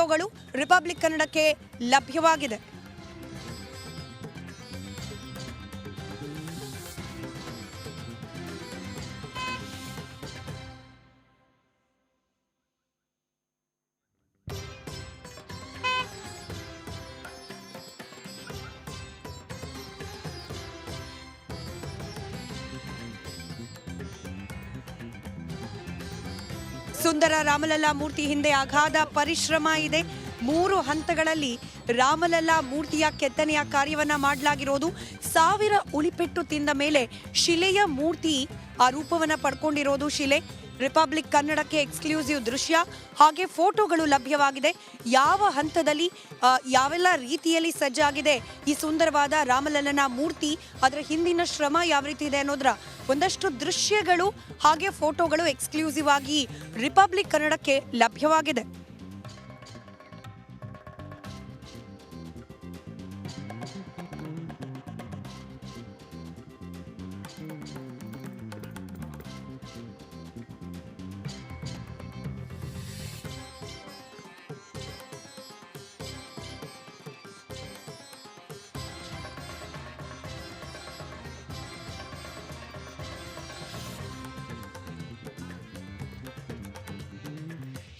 ವಿಡಿಯೋಗಳು ರಿಪಬ್ಲಿಕ್ ಕನ್ನಡಕ್ಕೆ ಲಭ್ಯವಾಗಿದೆ. ಸುಂದರ ರಾಮಲಲ್ಲಾ ಮೂರ್ತಿ ಹಿಂದೆ ಅಗಾಧ ಪರಿಶ್ರಮ ಇದೆ. 3 ಹಂತಗಳಲ್ಲಿ ರಾಮಲಲ್ಲಾ ಮೂರ್ತಿಯ ಕೆತ್ತನೆಯ ಕಾರ್ಯವನ್ನ ಮಾಡಲಾಗಿರೋದು. 1000 ಉಳಿಪೆಟ್ಟು ತಿಂದ ಮೇಲೆ ಶಿಲೆಯ ಮೂರ್ತಿ ಆ ರೂಪವನ್ನ ಪಡ್ಕೊಂಡಿರೋದು. ಶಿಲೆ ರಿಪಬ್ಲಿಕ್ ಕನ್ನಡಕ್ಕೆ ಎಕ್ಸ್ಕ್ಲೂಸಿವ್ ದೃಶ್ಯ ಹಾಗೆ ಫೋಟೋಗಳು ಲಭ್ಯವಾಗಿದೆ. ಯಾವ ಹಂತದಲ್ಲಿ ಯಾವೆಲ್ಲ ರೀತಿಯಲ್ಲಿ ಸಜ್ಜಾಗಿದೆ ಈ ಸುಂದರವಾದ ರಾಮಲಲ್ಲನ ಮೂರ್ತಿ, ಅದರ ಹಿಂದಿನ ಶ್ರಮ ಯಾವ ರೀತಿ ಇದೆ ಅನ್ನೋದರ ಒಂದಷ್ಟು ದೃಶ್ಯಗಳು ಹಾಗೆ ಫೋಟೋಗಳು ಎಕ್ಸ್ಕ್ಲೂಸಿವ್ ಆಗಿ ರಿಪಬ್ಲಿಕ್ ಕನ್ನಡಕ್ಕೆ ಲಭ್ಯವಾಗಿದೆ.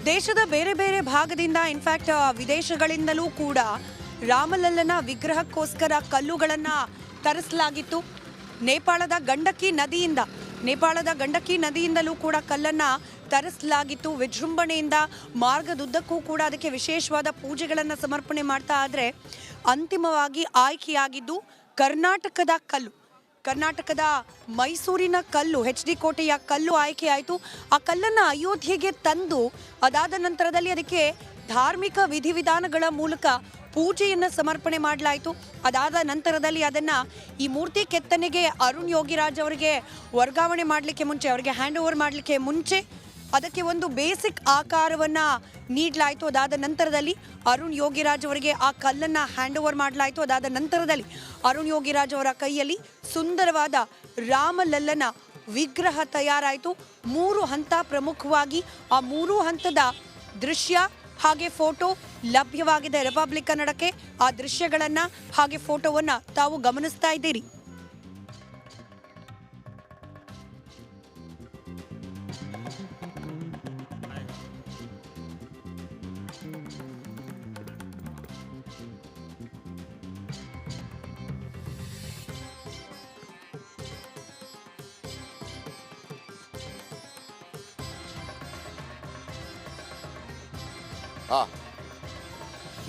ದೇಶದ ಬೇರೆ ಬೇರೆ ಭಾಗದಿಂದ ಇನ್ಫ್ಯಾಕ್ಟ್ ವಿದೇಶಗಳಿಂದಲೂ ಕೂಡ ರಾಮಲಲ್ಲನ ವಿಗ್ರಹಕ್ಕೋಸ್ಕರ ಕಲ್ಲುಗಳನ್ನು ತರಿಸಲಾಗಿತ್ತು. ನೇಪಾಳದ ಗಂಡಕಿ ನದಿಯಿಂದಲೂ ಕೂಡ ಕಲ್ಲನ್ನು ತರಿಸಲಾಗಿತ್ತು. ವಿಜೃಂಭಣೆಯಿಂದ ಮಾರ್ಗದುದ್ದಕ್ಕೂ ಕೂಡ ಅದಕ್ಕೆ ವಿಶೇಷವಾದ ಪೂಜೆಗಳನ್ನು ಸಮರ್ಪಣೆ ಮಾಡ್ತಾ ಆದರೆ ಅಂತಿಮವಾಗಿ ಆಯ್ಕೆಯಾಗಿದ್ದು ಕರ್ನಾಟಕದ ಮೈಸೂರಿನ ಕಲ್ಲು, HD ಕೋಟೆಯ ಕಲ್ಲು ಆಯ್ಕೆ ಆಯಿತು. ಆ ಕಲ್ಲನ್ನು ಅಯೋಧ್ಯೆಗೆ ತಂದು ಅದಾದ ನಂತರದಲ್ಲಿ ಅದಕ್ಕೆ ಧಾರ್ಮಿಕ ವಿಧಿವಿಧಾನಗಳ ಮೂಲಕ ಪೂಜೆಯನ್ನು ಸಮರ್ಪಣೆ ಮಾಡಲಾಯಿತು. ಅದಾದ ನಂತರದಲ್ಲಿ ಅದನ್ನು ಈ ಮೂರ್ತಿ ಕೆತ್ತನೆಗೆ ಅರುಣ್ ಯೋಗಿರಾಜ್ ಅವರಿಗೆ ವರ್ಗಾವಣೆ ಮಾಡಲಿಕ್ಕೆ ಮುಂಚೆ, ಅವರಿಗೆ ಹ್ಯಾಂಡ್ ಓವರ್ ಮಾಡಲಿಕ್ಕೆ ಮುಂಚೆ ಅದಕ್ಕೆ ಒಂದು ಬೇಸಿಕ್ ಆಕಾರವನ್ನು ನೀಡಲಾಯಿತು. ಅದಾದ ನಂತರದಲ್ಲಿ ಅರುಣ್ ಯೋಗಿರಾಜ್ ಅವರಿಗೆ ಆ ಕಲ್ಲನ್ನು ಹ್ಯಾಂಡ್ ಓವರ್ ಮಾಡಲಾಯಿತು. ಅದಾದ ನಂತರದಲ್ಲಿ ಅರುಣ್ ಯೋಗಿರಾಜ್ ಅವರ ಕೈಯಲ್ಲಿ ಸುಂದರವಾದ ರಾಮಲಲ್ಲನ ವಿಗ್ರಹ ತಯಾರಾಯಿತು. 3 ಹಂತ ಪ್ರಮುಖವಾಗಿ ಆ 3 ಹಂತದ ದೃಶ್ಯ ಹಾಗೆ ಫೋಟೋ ಲಭ್ಯವಾಗಿದೆ ರಿಪಬ್ಲಿಕ್ ಕನ್ನಡಕ್ಕೆ. ಆ ದೃಶ್ಯಗಳನ್ನು ಹಾಗೆ ಫೋಟೋವನ್ನು ತಾವು ಗಮನಿಸ್ತಾ ಇದ್ದೀರಿ.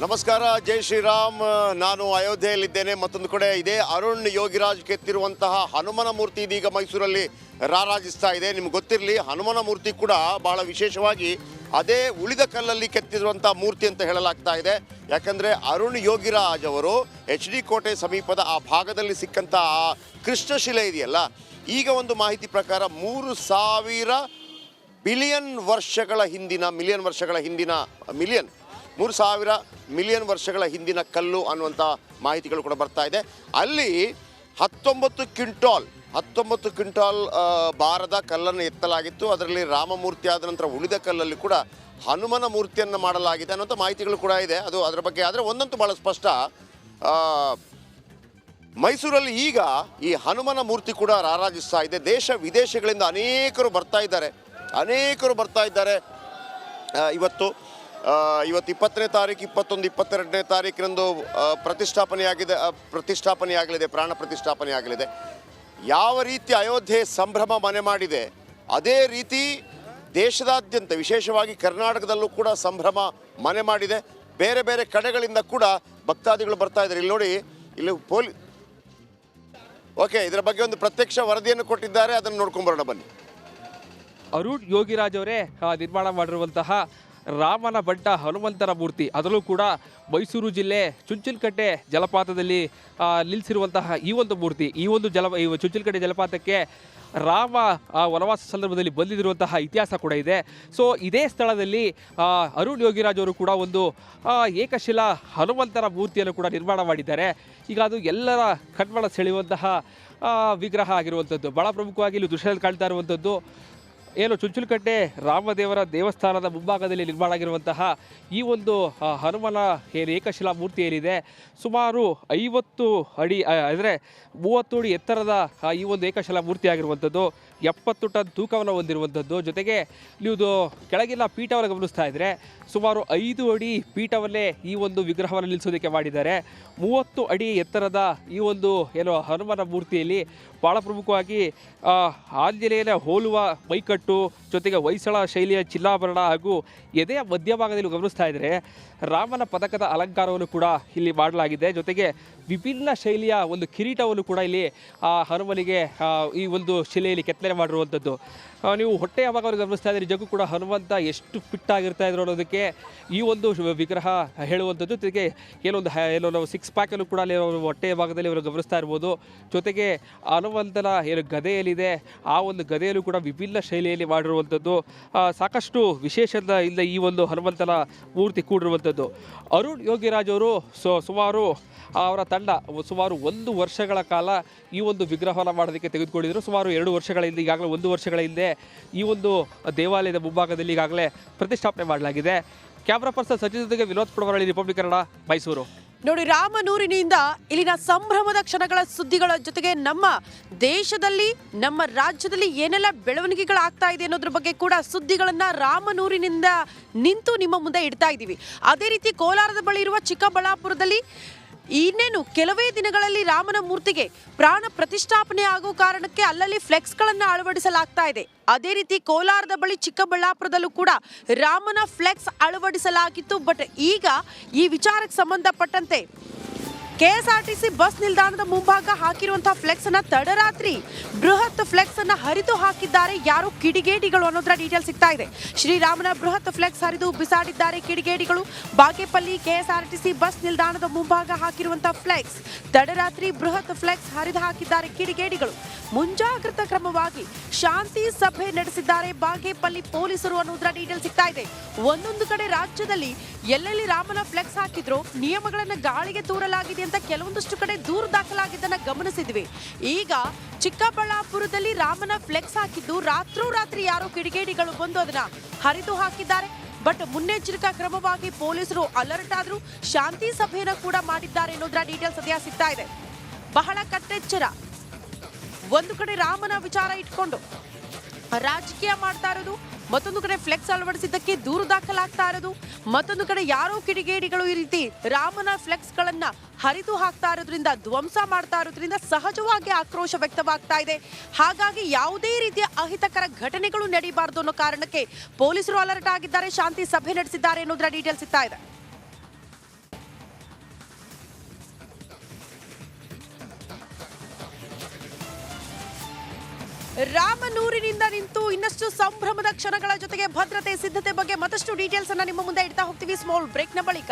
ನಮಸ್ಕಾರ, ಜೈ ಶ್ರೀರಾಮ್. ನಾನು ಅಯೋಧ್ಯೆಯಲ್ಲಿದ್ದೇನೆ. ಮತ್ತೊಂದು ಕಡೆ ಇದೇ ಅರುಣ್ ಯೋಗಿರಾಜ್ ಕೆತ್ತಿರುವಂತಹ ಹನುಮನ ಮೂರ್ತಿ ಇದೀಗ ಮೈಸೂರಲ್ಲಿ ರಾರಾಜಿಸ್ತಾ ಇದೆ. ನಿಮ್ಗೆ ಗೊತ್ತಿರಲಿ, ಹನುಮನ ಮೂರ್ತಿ ಕೂಡ ಭಾಳ ವಿಶೇಷವಾಗಿ ಅದೇ ಉಳಿದ ಕಲ್ಲಲ್ಲಿ ಕೆತ್ತಿರುವಂಥ ಮೂರ್ತಿ ಅಂತ ಹೇಳಲಾಗ್ತಾ ಇದೆ. ಯಾಕಂದರೆ ಅರುಣ್ ಯೋಗಿರಾಜ್ ಅವರು HD ಕೋಟೆ ಸಮೀಪದ ಆ ಭಾಗದಲ್ಲಿ ಸಿಕ್ಕಂಥ ಆ ಕೃಷ್ಣಶಿಲೆ ಇದೆಯಲ್ಲ, ಈಗ ಒಂದು ಮಾಹಿತಿ ಪ್ರಕಾರ 3000 ಮಿಲಿಯನ್ ವರ್ಷಗಳ ಹಿಂದಿನ ಕಲ್ಲು ಅನ್ನುವಂಥ ಮಾಹಿತಿಗಳು ಕೂಡ ಬರ್ತಾ ಇದೆ. ಅಲ್ಲಿ 19 ಕ್ವಿಂಟಾಲ್ ಭಾರದ ಕಲ್ಲನ್ನು ಎತ್ತಲಾಗಿತ್ತು. ಅದರಲ್ಲಿ ರಾಮಮೂರ್ತಿ ಆದ ನಂತರ ಉಳಿದ ಕಲ್ಲಲ್ಲಿ ಕೂಡ ಹನುಮನ ಮೂರ್ತಿಯನ್ನು ಮಾಡಲಾಗಿದೆ ಅನ್ನುವಂಥ ಮಾಹಿತಿಗಳು ಕೂಡ ಇದೆ. ಅದರ ಬಗ್ಗೆ ಆದರೆ ಒಂದಂತೂ ಭಾಳ ಸ್ಪಷ್ಟ, ಮೈಸೂರಲ್ಲಿ ಈಗ ಈ ಹನುಮನ ಮೂರ್ತಿ ಕೂಡ ರಾರಾಜಿಸ್ತಾ ಇದೆ. ದೇಶ ವಿದೇಶಗಳಿಂದ ಅನೇಕರು ಬರ್ತಾ ಇದ್ದಾರೆ. ಇವತ್ತು 20ನೇ ತಾರೀಕು, 21, 22ನೇ ತಾರೀಕಿನಂದು ಪ್ರಾಣ ಪ್ರತಿಷ್ಠಾಪನೆ ಆಗಲಿದೆ. ಯಾವ ರೀತಿ ಅಯೋಧ್ಯೆ ಸಂಭ್ರಮ ಮನೆ ಮಾಡಿದೆ, ಅದೇ ರೀತಿ ದೇಶದಾದ್ಯಂತ ವಿಶೇಷವಾಗಿ ಕರ್ನಾಟಕದಲ್ಲೂ ಕೂಡ ಸಂಭ್ರಮ ಮನೆ ಮಾಡಿದೆ. ಬೇರೆ ಬೇರೆ ಕಡೆಗಳಿಂದ ಕೂಡ ಭಕ್ತಾದಿಗಳು ಬರ್ತಾ ಇದ್ದಾರೆ. ಇಲ್ಲಿ ನೋಡಿ, ಇಲ್ಲಿ ಇದರ ಬಗ್ಗೆ ಒಂದು ಪ್ರತ್ಯಕ್ಷ ವರದಿಯನ್ನು ಕೊಟ್ಟಿದ್ದಾರೆ, ಅದನ್ನು ನೋಡ್ಕೊಂಬರೋಣ ಬನ್ನಿ. ಅರುಣ್ ಯೋಗಿರಾಜ್ ಅವರೇ ನಿರ್ಮಾಣ ಮಾಡಿರುವಂತಹ ರಾಮನ ಬಂಟ ಹನುಮಂತರ ಮೂರ್ತಿ, ಅದರಲ್ಲೂ ಕೂಡ ಮೈಸೂರು ಜಿಲ್ಲೆ ಚುಂಚನಕಟ್ಟೆ ಜಲಪಾತದಲ್ಲಿ ನಿಲ್ಲಿಸಿರುವಂತಹ ಈ ಒಂದು ಮೂರ್ತಿ, ಈ ಚುಂಚನಕಟ್ಟೆ ಜಲಪಾತಕ್ಕೆ ರಾಮ ವನವಾಸ ಸಂದರ್ಭದಲ್ಲಿ ಬಂದಿರುವಂತಹ ಇತಿಹಾಸ ಕೂಡ ಇದೆ. ಸೊ ಇದೇ ಸ್ಥಳದಲ್ಲಿ ಅರುಣ್ ಯೋಗಿರಾಜ್ ಅವರು ಕೂಡ ಒಂದು ಏಕಶಿಲಾ ಹನುಮಂತರ ಮೂರ್ತಿಯನ್ನು ಕೂಡ ನಿರ್ಮಾಣ ಮಾಡಿದ್ದಾರೆ. ಈಗ ಅದು ಎಲ್ಲರ ಕಣ್ಮನ ಸೆಳೆಯುವಂತಹ ವಿಗ್ರಹ ಆಗಿರುವಂಥದ್ದು. ಭಾಳ ಪ್ರಮುಖವಾಗಿ ಇಲ್ಲಿ ದೃಶ್ಯದಲ್ಲಿ ಕಾಣ್ತಾ ಇರುವಂಥದ್ದು ಏನು ಚುಂಚುಲಕಟ್ಟೆ ರಾಮದೇವರ ದೇವಸ್ಥಾನದ ಮುಂಭಾಗದಲ್ಲಿ ನಿರ್ಮಾಣ ಆಗಿರುವಂತಹ ಈ ಒಂದು ಹನುಮನ ಏನು ಏಕಶಿಲಾ ಮೂರ್ತಿ ಏನಿದೆ ಸುಮಾರು 50 ಅಡಿ ಅಂದರೆ 30 ಅಡಿ ಎತ್ತರದ ಈ ಒಂದು ಏಕಶಿಲಾ ಮೂರ್ತಿ ಆಗಿರುವಂಥದ್ದು 70 ಟನ್ ತೂಕವನ್ನು ಹೊಂದಿರುವಂಥದ್ದು. ಜೊತೆಗೆ ನೀವು ಕೆಳಗಿನ ಪೀಠವನ್ನು ಗಮನಿಸ್ತಾ ಇದ್ದರೆ ಸುಮಾರು 5 ಅಡಿ ಪೀಠವನ್ನೇ ಈ ಒಂದು ವಿಗ್ರಹವನ್ನು ನಿಲ್ಲಿಸೋದಕ್ಕೆ ಮಾಡಿದ್ದಾರೆ. 30 ಅಡಿ ಎತ್ತರದ ಈ ಒಂದು ಏನು ಹನುಮನ ಮೂರ್ತಿಯಲ್ಲಿ ಭಾಳ ಪ್ರಮುಖವಾಗಿ ಆಂಜನೇಯನ ಹೋಲುವ ಮೈಕಟ್ಟು, ಜೊತೆಗೆ ಹೊಯ್ಸಳ ಶೈಲಿಯ ಚಿನ್ನಾಭರಣ ಹಾಗೂ ಎದೆಯ ಮಧ್ಯಭಾಗದಲ್ಲಿ ಗಮನಿಸ್ತಾ ಇದ್ದರೆ ರಾಮನ ಪದಕದ ಅಲಂಕಾರವನ್ನು ಕೂಡ ಇಲ್ಲಿ ಮಾಡಲಾಗಿದೆ. ಜೊತೆಗೆ ವಿಭಿನ್ನ ಶೈಲಿಯ ಒಂದು ಕಿರೀಟವನ್ನು ಕೂಡ ಇಲ್ಲಿ ಹನುಮನಿಗೆ ಈ ಒಂದು ಶಿಲೆಯಲ್ಲಿ ಕೆತ್ತನೆ ಮಾಡಿರುವಂಥದ್ದು. ನೀವು ಹೊಟ್ಟೆಯ ಭಾಗವನ್ನು ಗಮನಿಸ್ತಾ ಇದ್ದರೆ ನಿಜಕ್ಕೂ ಕೂಡ ಹನುಮಂತ ಎಷ್ಟು ಫಿಟ್ ಆಗಿರ್ತಾ ಇದ್ರು ಅನ್ನೋದಕ್ಕೆ ಈ ಒಂದು ವಿಗ್ರಹ ಹೇಳುವಂಥದ್ದು. ಜೊತೆಗೆ ಏನೋ 6 ಪ್ಯಾಕನ್ನು ಕೂಡ ಅಲ್ಲಿ ಹೊಟ್ಟೆಯ ಭಾಗದಲ್ಲಿ ಅವರು ಗಮನಿಸ್ತಾ ಇರ್ಬೋದು. ಜೊತೆಗೆ ಹನುಮಂತನ ಏನು ಗದೆಯಲ್ಲಿದೆ ಆ ಒಂದು ಗದೆಯಲ್ಲೂ ಕೂಡ ವಿಭಿನ್ನ ಶೈಲಿಯಲ್ಲಿ ಮಾಡಿರುವಂಥದ್ದು. ಸಾಕಷ್ಟು ವಿಶೇಷತೆಯಿಂದ ಈ ಒಂದು ಹನುಮಂತನ ಮೂರ್ತಿ ಕೂಡಿರುವಂಥದ್ದು. ಅರುಣ್ ಯೋಗಿರಾಜ್ ಅವರು ಸುಮಾರು ಅವರ ತಂಡ ಸುಮಾರು 1 ವರ್ಷಗಳ ಕಾಲ ಈ ಒಂದು ವಿಗ್ರಹವನ್ನು ಮಾಡೋದಕ್ಕೆ ತೆಗೆದುಕೊಂಡಿದ್ದರು. ಸುಮಾರು 2 ವರ್ಷಗಳ ಹಿಂದೆ, ಈಗಾಗಲೇ 1 ವರ್ಷಗಳ ಹಿಂದೆ ಈ ಒಂದು ದೇವಾಲಯದ ಮುಂಭಾಗದಲ್ಲಿ ಈಗಾಗಲೇ ಪ್ರತಿಷ್ಠಾಪನೆ ಮಾಡಲಾಗಿದೆ. ಕ್ಯಾಮ್ರಾ ಪರ್ಸನ್ ಸಚಿನ್ ಜೊತೆಗೆ ವಿನೋದ್ ಪುಡವರಳ್ಳಿ, ರಿಪಬ್ಲಿಕ್ ಕನ್ನಡ, ಮೈಸೂರು. ನೋಡಿ, ರಾಮನೂರಿನಿಂದ ಇಲ್ಲಿನ ಸಂಭ್ರಮದ ಕ್ಷಣಗಳ ಸುದ್ದಿಗಳ ಜೊತೆಗೆ ನಮ್ಮ ದೇಶದಲ್ಲಿ, ನಮ್ಮ ರಾಜ್ಯದಲ್ಲಿ ಏನೆಲ್ಲ ಬೆಳವಣಿಗೆಗಳಾಗ್ತಾ ಇದೆ ಅನ್ನೋದ್ರ ಬಗ್ಗೆ ಕೂಡ ಸುದ್ದಿಗಳನ್ನ ರಾಮನೂರಿನಿಂದ ನಿಂತು ನಿಮ್ಮ ಮುಂದೆ ಇಡ್ತಾ ಇದ್ದೀವಿ. ಅದೇ ರೀತಿ ಕೋಲಾರದ ಬಳಿ ಇರುವ ಚಿಕ್ಕಬಳ್ಳಾಪುರದಲ್ಲಿ ಇನ್ನೇನು ಕೆಲವೇ ದಿನಗಳಲ್ಲಿ ರಾಮನ ಮೂರ್ತಿಗೆ ಪ್ರಾಣ ಪ್ರತಿಷ್ಠಾಪನೆ ಆಗೋ ಕಾರಣಕ್ಕೆ ಅಲ್ಲಲ್ಲಿ ಫ್ಲೆಕ್ಸ್ಗಳನ್ನು ಅಳವಡಿಸಲಾಗ್ತಾ ಇದೆ. ಅದೇ ರೀತಿ ಕೋಲಾರದ ಬಳಿ ಚಿಕ್ಕಬಳ್ಳಾಪುರದಲ್ಲೂ ಕೂಡ ರಾಮನ ಫ್ಲೆಕ್ಸ್ ಅಳವಡಿಸಲಾಗಿತ್ತು. ಬಟ್ ಈಗ ಈ ವಿಚಾರಕ್ಕೆ ಸಂಬಂಧಪಟ್ಟಂತೆ ಕೆಎಸ್ಆರ್ಟಿಸಿ ಬಸ್ ನಿಲ್ದಾಣದ ಮುಂಭಾಗ ಹಾಕಿರುವಂತಹ ಫ್ಲೆಕ್ಸ್ ಅನ್ನ ತಡರಾತ್ರಿ ಬೃಹತ್ ಫ್ಲೆಕ್ಸ್ ಅನ್ನ ಹರಿದು ಹಾಕಿದ್ದಾರೆ ಯಾರು ಕಿಡಿಗೇಡಿಗಳು ಅನ್ನೋದ್ರ ಡೀಟೇಲ್ ಸಿಗ್ತಾ ಇದೆ. ಶ್ರೀರಾಮನ ಬೃಹತ್ ಫ್ಲೆಕ್ಸ್ ಹರಿದು ಬಿಸಾಡಿದ್ದಾರೆ ಕಿಡಿಗೇಡಿಗಳು. ಬಾಗೇಪಲ್ಲಿ ಕೆಎಸ್ಆರ್ಟಿಸಿ ಬಸ್ ನಿಲ್ದಾಣದ ಮುಂಭಾಗ ಹಾಕಿರುವಂತಹ ಫ್ಲೆಕ್ಸ್ ತಡರಾತ್ರಿ ಬೃಹತ್ ಫ್ಲೆಕ್ಸ್ ಹರಿದು ಹಾಕಿದ್ದಾರೆ ಕಿಡಿಗೇಡಿಗಳು. ಮುಂಜಾಗ್ರತಾ ಕ್ರಮವಾಗಿ ಶಾಂತಿ ಸಭೆ ನಡೆಸಿದ್ದಾರೆ ಬಾಗೇಪಲ್ಲಿ ಪೊಲೀಸರು ಅನ್ನೋದ್ರ ಡೀಟೇಲ್ ಸಿಗ್ತಾ ಇದೆ. ಒಂದೊಂದು ಕಡೆ ರಾಜ್ಯದಲ್ಲಿ ಎಲ್ಲೆಲ್ಲಿ ರಾಮನ ಫ್ಲೆಕ್ಸ್ ಹಾಕಿದ್ರು ನಿಯಮಗಳನ್ನ ಗಾಳಿಗೆ ತೂರಲಾಗಿದೆ ಅಂತ ಕೆಲವೊಂದಷ್ಟು ಕಡೆ ದೂರು ದಾಖಲಾಗಿದ್ದನ್ನ ಗಮನಿಸಿದ್ವಿ. ಈಗ ಚಿಕ್ಕಬಳ್ಳಾಪುರದಲ್ಲಿ ರಾಮನ ಫ್ಲೆಕ್ಸ್ ಹಾಕಿದ್ದು ರಾತ್ರೋರಾತ್ರಿ ಯಾರೋ ಕಿಡಿಗೇಡಿಗಳು ಬಂದು ಅದನ್ನ ಹರಿದು ಹಾಕಿದ್ದಾರೆ. ಬಟ್ ಮುನ್ನೆಚ್ಚರಿಕಾ ಕ್ರಮವಾಗಿ ಪೊಲೀಸರು ಅಲರ್ಟ್ ಆದ್ರು, ಶಾಂತಿ ಸಭೆಯನ್ನ ಕೂಡ ಮಾಡಿದ್ದಾರೆ ಅನ್ನೋದ್ರ ಡೀಟೇಲ್ ಸದ್ಯ ಸಿಗ್ತಾ ಇದೆ. ಬಹಳ ಕಟ್ಟೆಚ್ಚರ. ಒಂದು ಕಡೆ ರಾಮನ ವಿಚಾರ ಇಟ್ಕೊಂಡು ರಾಜಕೀಯ ಮಾಡ್ತಾ ಇರೋದು, ಮತ್ತೊಂದು ಕಡೆ ಫ್ಲೆಕ್ಸ್ ಅಳವಡಿಸಿದ್ದಕ್ಕೆ ದೂರು ದಾಖಲಾಗ್ತಾ ಇರೋದು, ಮತ್ತೊಂದು ಕಡೆ ಯಾರೋ ಕಿಡಿಗೇಡಿಗಳು ಈ ರೀತಿ ರಾಮನ ಫ್ಲೆಕ್ಸ್ ಗಳನ್ನ ಹರಿದು ಹಾಕ್ತಾ ಇರೋದ್ರಿಂದ, ಧ್ವಂಸ ಮಾಡ್ತಾ ಇರೋದ್ರಿಂದ ಸಹಜವಾಗಿ ಆಕ್ರೋಶ ವ್ಯಕ್ತವಾಗ್ತಾ ಇದೆ. ಹಾಗಾಗಿ ಯಾವುದೇ ರೀತಿಯ ಅಹಿತಕರ ಘಟನೆಗಳು ನಡೀಬಾರದು ಅನ್ನೋ ಕಾರಣಕ್ಕೆ ಪೊಲೀಸರು ಅಲರ್ಟ್ ಆಗಿದ್ದಾರೆ, ಶಾಂತಿ ಸಭೆ ನಡೆಸಿದ್ದಾರೆ ಅನ್ನೋದ್ರ ಡೀಟೇಲ್ ಸಿಗ್ತಾ ಇದೆ. ರಾಮನೂರಿನಿಂದ ನಿಂತು ಇನ್ನಷ್ಟು ಸಂಭ್ರಮದ ಕ್ಷಣಗಳ ಜೊತೆಗೆ ಭದ್ರತೆ ಸಿದ್ಧತೆ ಬಗ್ಗೆ ಮತ್ತಷ್ಟು ಡೀಟೇಲ್ಸ್ ಅನ್ನ ನಿಮ್ಮ ಮುಂದೆ ಇಡ್ತಾ ಹೋಗ್ತೀವಿ ಸ್ಮಾಲ್ ಬ್ರೇಕ್ನ ಬಳಿಕ.